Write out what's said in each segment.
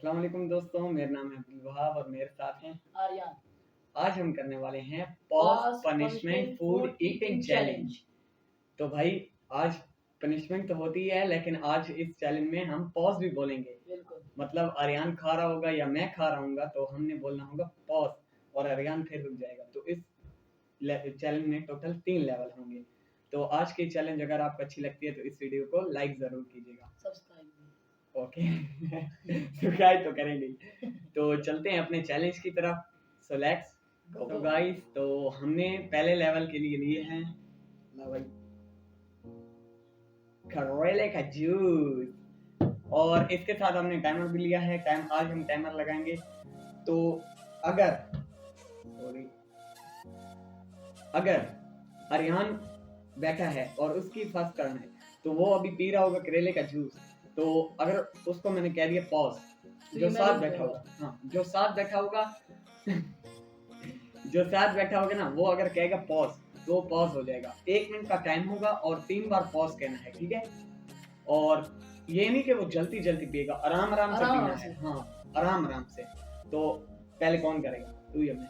अस्सलाम वालेकुम दोस्तों, मेरा नाम है अब्दुल वहाब और मेरे साथ हैं आर्यन। आज हम करने वाले हैं pause pause punishment food eating challenge. तो भाई आज पनिशमेंट तो होती है लेकिन आज इस चैलेंज में हम पॉज भी बोलेंगे। बिल्कुल। मतलब आर्यन खा रहा होगा या मैं खा रहा हूँगा तो हमने बोलना होगा पॉज और आर्यन फिर रुक जाएगा। तो इस चैलेंज में टोटल 3 लेवल होंगे। तो आज की चैलेंज अगर आपको अच्छी लगती है तो इस वीडियो को लाइक ज़रूर कीजिएगा। सब्सक्राइब ओके सब्सक्राइब तो करेंगे। तो चलते हैं अपने चैलेंज की तरफ। So let's go guys. तो हमने पहले लेवल के लिए हैं करेले का जूस और इसके साथ हमने टाइमर भी लिया है। आज हम टाइमर लगाएंगे। तो अगर अरियान बैठा है और उसकी फर्स्ट टर्न है तो वो अभी पी रहा होगा करेले का जूस। तो अगर उसको मैंने कह दिया पॉज, जो साथ बैठा होगा, हाँ जो साथ बैठा होगा जो साथ बैठा होगा ना वो अगर कहेगा पॉज तो पॉज हो जाएगा। 1 मिनट का टाइम होगा और 3 बार पॉज कहना है, ठीक है। और ये नहीं कि वो जल्दी जल्दी पिएगा, आराम आराम से पीना है। हाँ आराम आराम से। तो पहले कौन करेगा, तू या मैं?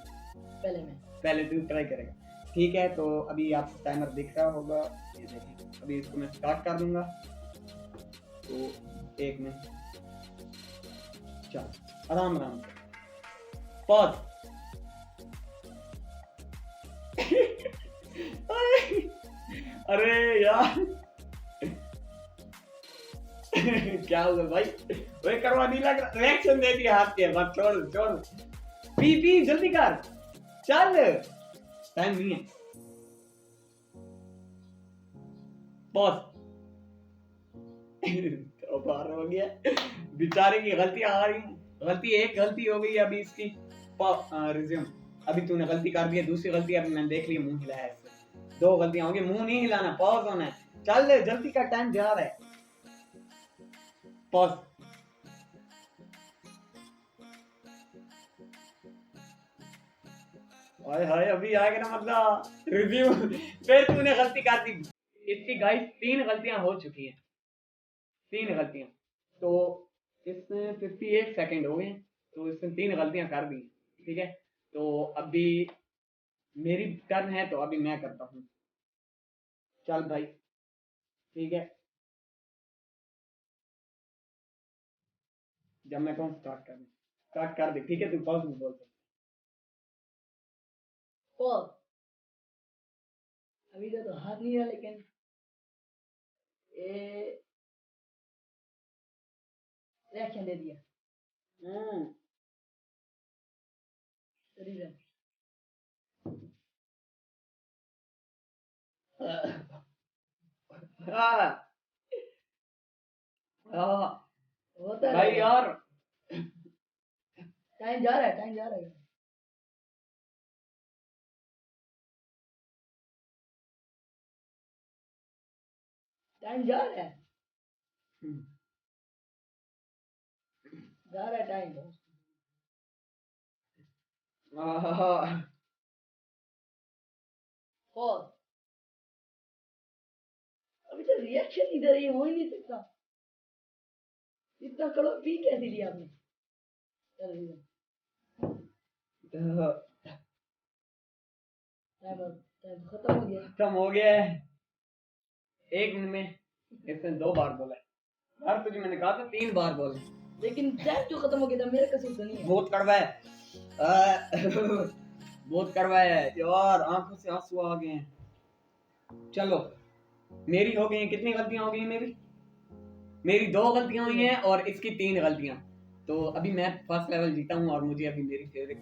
पहले तू ट्राई करेगा, ठीक है। तो अभी आप टाइमर दिख रहा होगा, ये देखिए। अभी इसको मैं स्टार्ट कर दूंगा। तो 1 मिनट, चल आराम आराम से पॉज। अरे यार क्या होगा भाई? वही करवा नहीं लग रहा, रिएक्शन दे दिया हाथ के। बस छोड़ छोड़, पी पी जल्दी कर, चल टाइम नहीं है। पॉज। तो बाहर हो गया, बेचारे की गलतियां आ रही हैं। एक गलती हो गई अभी इसकी। रिज्यूम। अभी तूने गलती कर दी, दूसरी गलती अभी मैंने देख ली, मुंह हिलाया है। 2 गलतियां होंगी, मुंह नहीं हिलाना, पॉज होना है। चल जल्दी का टाइम जा रहा है। पॉज। हाय हाय अभी आएगा ना मतलब रिव्यू। फिर तूने गलती कर दी। इसकी गाइस 3 गलतियां हो चुकी हैं, 3 गलतियां। तो इसमें 58 सेकंड हो गए, तो इसने 3 गलतियां कर दी, ठीक है। तो अभी मेरी टर्न है तो अभी मैं करता हूँ। चल भाई, ठीक है। जब मैं कहूँ स्टार्ट कर दे, ठीक है। तू पॉज में बोल। पॉज। अभी तो हाथ नहीं है लेकिन ये रिएक्शन दे दिया। रीजन होता है भाई यार, टाइम जा रहा है, टाइम जा रहा है। टाइम जा रहा है, जा रहा है टाइम। पॉज। अभी तो रिएक्शन इधर ये हो ही नहीं सकता। इतना कड़वा पी कैसे लिया आपने? चल रीजन टाइम खत्म हो गया। खत्म हो गया है। 1 मिनट में इसने 2 बार बोला है। यार तुझे मैंने कहा था 3 बार बोल, लेकिन टाइम तो खत्म हो गया था, मेरा कसूर तो नहीं है। बहुत कड़वा है। बहुत कड़वा है यार, आंखों से आंसू आ गए हैं। चलो मेरी हो गई, कितनी गलतियां हो गई मेरी 2 गलतियां हुई हैं और इसकी 3 गलतियां। तो अभी मैं फर्स्ट लेवल जीता हूं और मुझे अभी मेरी फेवरेट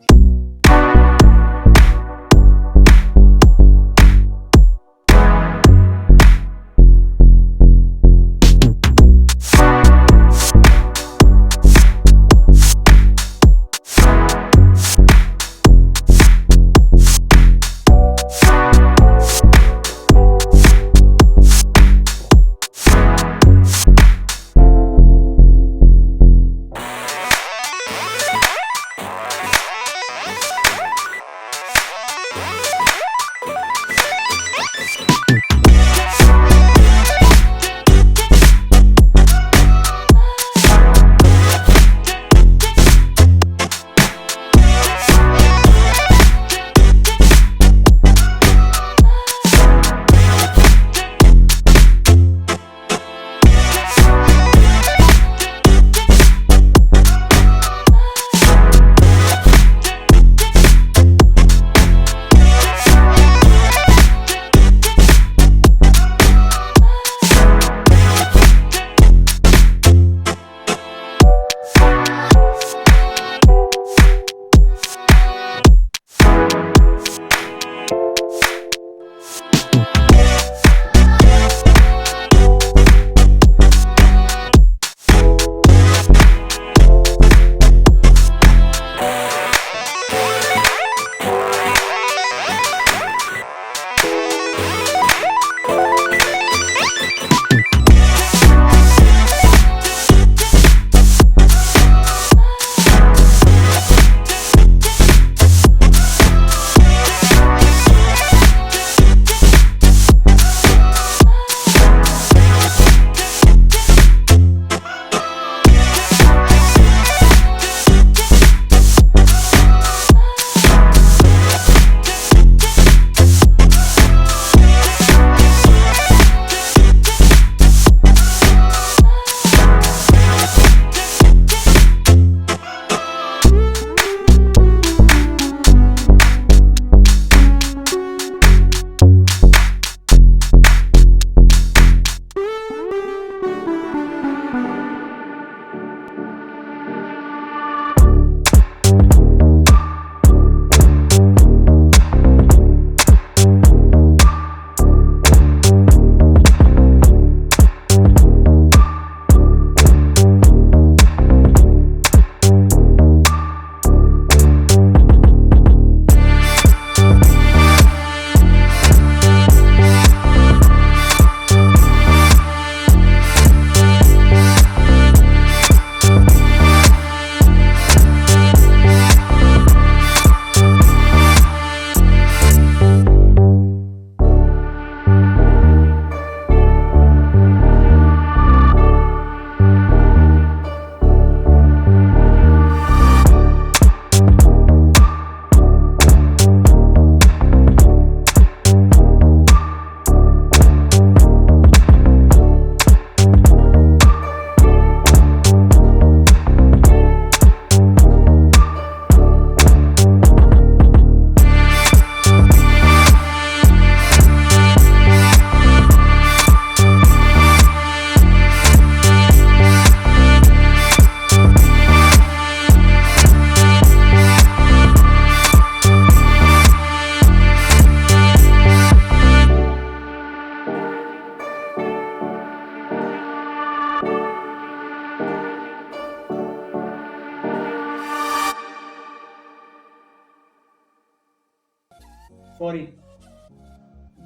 सॉरी,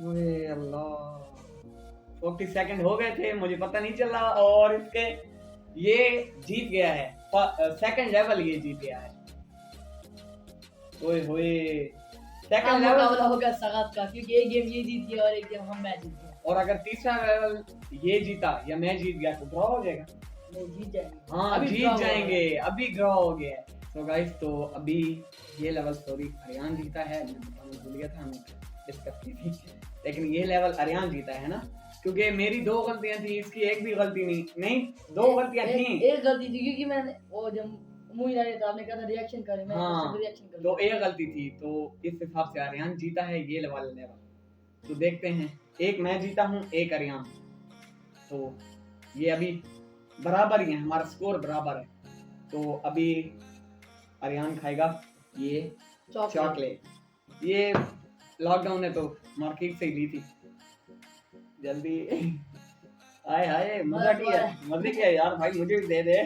ओए अल्लाह, 40 सेकंड हो गए थे, मुझे पता नहीं चला। और इसके ये जीत गया है, सेकंड लेवल ये जीत गया है। ओए होए, सेकंड लेवल मुकाबला होगा सगात का, क्योंकि एक गेम ये जीत गया और एक गेम हम मैं जीत गया। और अगर तीसरा लेवल ये जीता या मैं जीत गया तो ड्रॉ हो जाएगा। नहीं, जीत जाएंगे। हाँ, अभी जीत draw जाएंगे, अभी ड्रॉ हो गया है। तो गाइस, तो अभी ये लेवल सॉरी अरियान जीता है, मैं बताना भूल गया था, हमें डिस्कस की थी, लेकिन ये लेवल अरियान जीता है ना, क्योंकि मेरी 2 गलतियां थी, इसकी एक भी गलती नहीं, 2 गलतियां थी। एक गलती थी, क्योंकि मैंने वो जब मूवी डाली था आपने कहा था रिएक्शन करें, मैं हाँ, रिएक्शन कर तो एक गलती थी, तो इस हिसाब से अरियान जीता है ये लेवल। तो देखते हैं, एक मैं जीता हूँ, एक अरियान। तो ये अभी बराबर ही है, हमारा स्कोर बराबर है। तो अभी अरियान खाएगा ये चॉकलेट। ये लॉकडाउन ने तो मार्केट से ही ली थी, जल्दी। हाय हाय, मजा किया यार भाई, मुझे भी दे दे।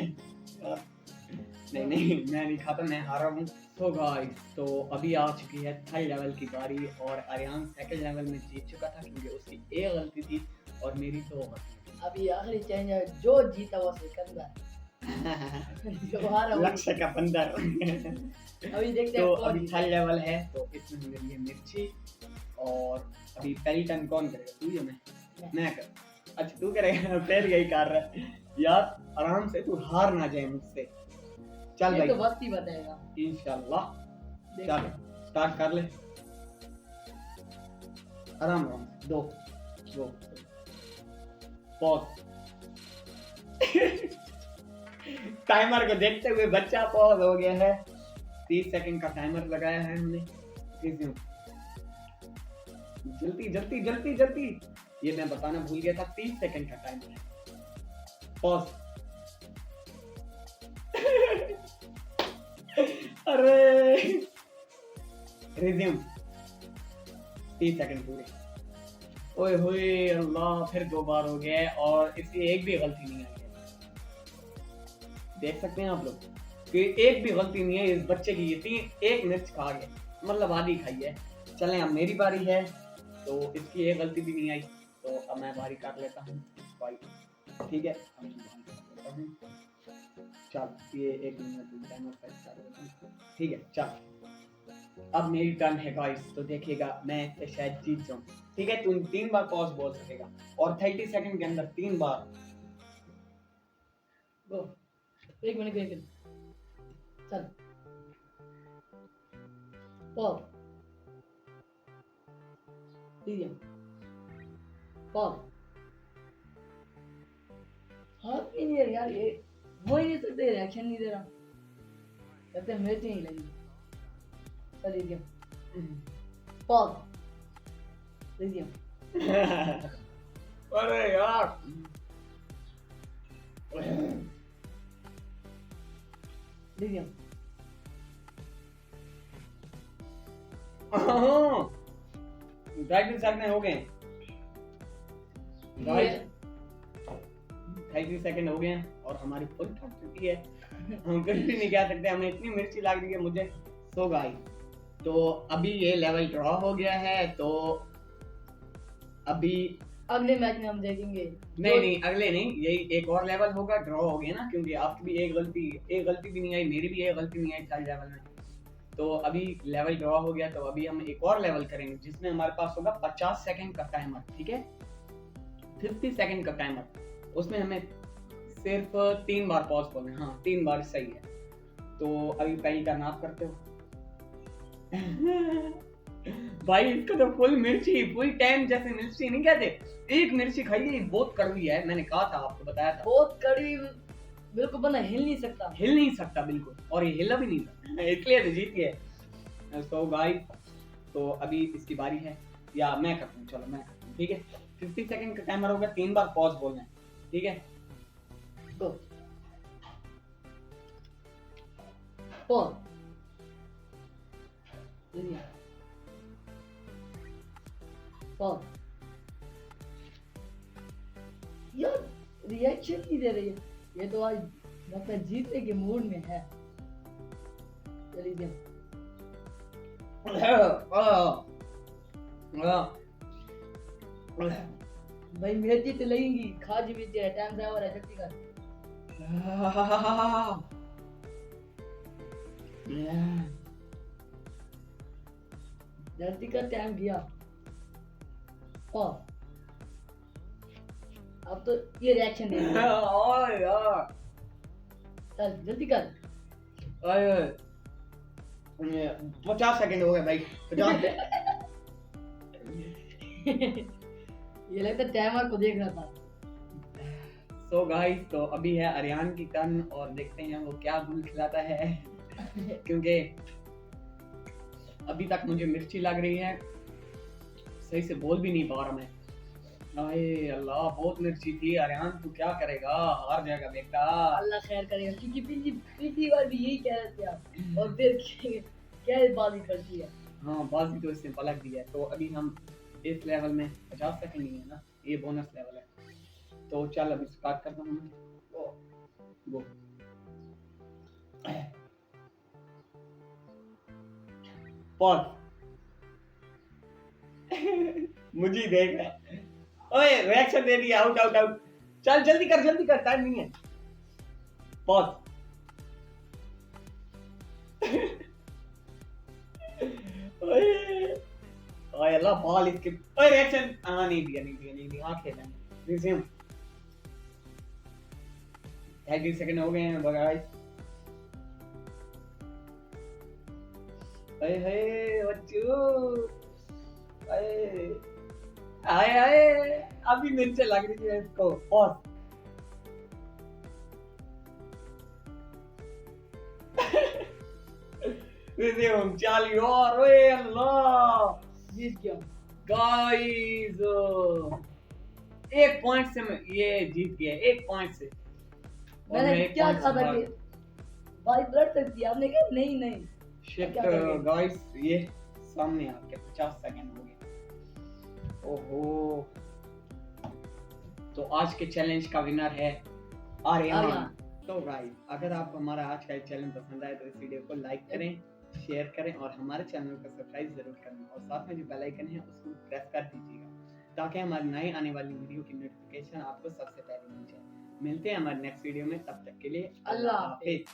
नहीं, मैं नहीं खाता, मैं हारा हूँ। तो गाइस, तो अभी आ चुकी है थर्ड लेवल की बारी, और अरियान सेकंड लेवल में जीत चुका था, क्योंकि उसकी एक गलती थी और मेरी 2 गलती थी। अभी आखिरी चेंज है, जो जीता वो सिकंदर। जो हारा वो लक्ष्य का बंदर। अभी देखते हैं तो कौन अभी जीता। थर्ड लेवल है, तो इसमें हमने लिए मिर्ची। और अभी पहली टर्न कौन करेगा, तू या मैं कर। अच्छा, तू करेगा, फिर यही कर रहा है यार, आराम से, तू हार ना जाए मुझसे। चल ये भाई, तो वक्त ही बताएगा इंशाल्लाह। चल स्टार्ट कर ले, आराम आराम, 2 पॉज। टाइमर को देखते हुए बच्चा पॉज हो गया है। 30 सेकंड का टाइमर लगाया है हमने। जल्दी, ये मैं बताना भूल गया था, 30 सेकंड का टाइमर है। पॉज। अरे रिज्यूम, 30 सेकंड पूरे। ओए होए अल्लाह, फिर 2 बार हो गया है, और इसकी एक भी गलती नहीं आई है। देख सकते हैं आप लोग कि एक भी गलती नहीं है इस बच्चे की। ये एक मिर्च खा गया, मतलब आधी खाई है। चलें, अब मेरी बारी है, तो इसकी एक गलती भी नहीं आई, तो अब मैं बारी काट लेता हूँ भाई। ठीक है, चल ये 1 मिनट टाइमर सेट कर लेता हूँ। ठीक है, चल अब मेरी टर्न है गाइस, तो देखिएगा मैं इससे शायद जीत जाऊँ। ठीक है, तुम 3 बार पॉज बोल सकेगा, और 30 सेकंड के अंदर 3 बार। गो, एक मिनट चल पॉज, लीजिए पॉज। हाथ भी नहीं है यार, ये हो ही नहीं सकते, रिएक्शन नहीं दे रहा, कहते हैं मिर्च नहीं लगी। चल लीजिए पॉज, लीजिए। अरे यार, लीजिए 30 सेकंड हो गए गाइस, 30 सेकंड हो गए हैं, और हमारी फुल थक चुकी है। हम कुछ भी नहीं कह सकते, हमें इतनी मिर्ची लग रही है मुझे। सो गाइस, तो अभी ये लेवल ड्रॉ हो गया है, तो अभी अगले मैच में हम देखेंगे। नहीं, अगले नहीं, यही एक और लेवल होगा, ड्रॉ हो गया ना, क्योंकि आपकी भी एक गलती भी नहीं आई, मेरी भी एक गलती नहीं आई थर्ड लेवल में। तो अभी लेवल ड्रॉ हो गया, तो अभी हम एक और लेवल करेंगे, जिसमें हमारे पास होगा 50 सेकंड का टाइमर। ठीक है, 50 सेकंड का टाइमर, उसमें हमें सिर्फ 3 बार पॉज बोलना है। हाँ, 3 बार सही है। तो अभी पहली का नाप करते हो। भाई, इसको तो फुल टाइम जैसे मिर्ची नहीं कहते, एक मिर्ची खाइए, बहुत कड़वी है, मैंने कहा था, आपको बताया था, बहुत कड़वी, बिल्कुल बंदा हिल नहीं सकता बिल्कुल, और ये हिला भी नहीं था, इसलिए तो जीत गए। तो गाइस, तो अभी इसकी बारी है, या मैं करता हूँ, चलो मैं करता हूँ। ठीक है, 50 सेकंड का टाइमर होगा, 3 बार पॉज बोलना है। ठीक है, गो पॉज, लीजिए पॉज। यार रिएक्शन नहीं दे रही है, ये तो आज लगता है जीतने के मूड में है। चलिए भाई मेहती तो लगेंगी खाज भी तेरा टाइम ड्राइवर है जल्दी कर जल्दी कर टाइम गया और अब तो ये रिएक्शन दे चल जल्दी कर 50 सेकंड हो गए भाई 50 ये लगता है टाइमर को देख रहा था सो गाइस तो अभी है अरियान की टर्न और देखते हैं वो क्या गुल खिलाता है क्योंकि अभी तक मुझे मिर्ची लग रही है सही से बोल भी नहीं पा रहा मैं अरे अल्लाह बहुत मिर्ची थी अरियान तू क्या करेगा हार जाएगा बेटा अल्लाह खैर करेगा क्योंकि पिछली बार भी यही कह रहे थे आप और फिर क्या बाजी करती है हाँ बाजी तो इसने पलट दी है तो अभी हम इस लेवल में 50 सेकंड ही है ना ये बोनस लेवल है तो चल अभी स्टार्ट करता हूँ गो पॉज मुझे ही देख रहा है ओए रिएक्शन दे दिया आउट आउट आउट चल जल्दी कर टाइम नहीं है पॉज ओए ओए अल्लाह बॉल इसके ओए रिएक्शन नहीं दिया आंखें बंद रिज्यूम 30 सेकंड हो गए हैं गाइस हाय हाय बच्चू हाय हाय अभी मिर्च लग रही है इसको पॉज रिज्यूम चल यार ओए अल्लाह जीत गया गाइस एक पॉइंट से मैं ये जीत गया एक पॉइंट से मैंने क्या कहा था कि भाई ब्लड तक दिया आपने कहा नहीं शिट गाइस ये सामने आपके 50 सेकंड हो गए ओहो तो आज के चैलेंज का विनर है आर्यन तो गाइस अगर आपको हमारा आज का चैलेंज पसंद आए तो इस वीडियो को लाइक करें शेयर करें और हमारे चैनल को सब्सक्राइब जरूर करना और साथ में जो बेल आइकन है उसको प्रेस कर दीजिएगा ताकि हमारी नई आने वाली वीडियो की नोटिफिकेशन आपको सबसे पहले मिल जाए मिलते हैं हमारे नेक्स्ट वीडियो में तब तक के लिए अल्लाह हाफिज।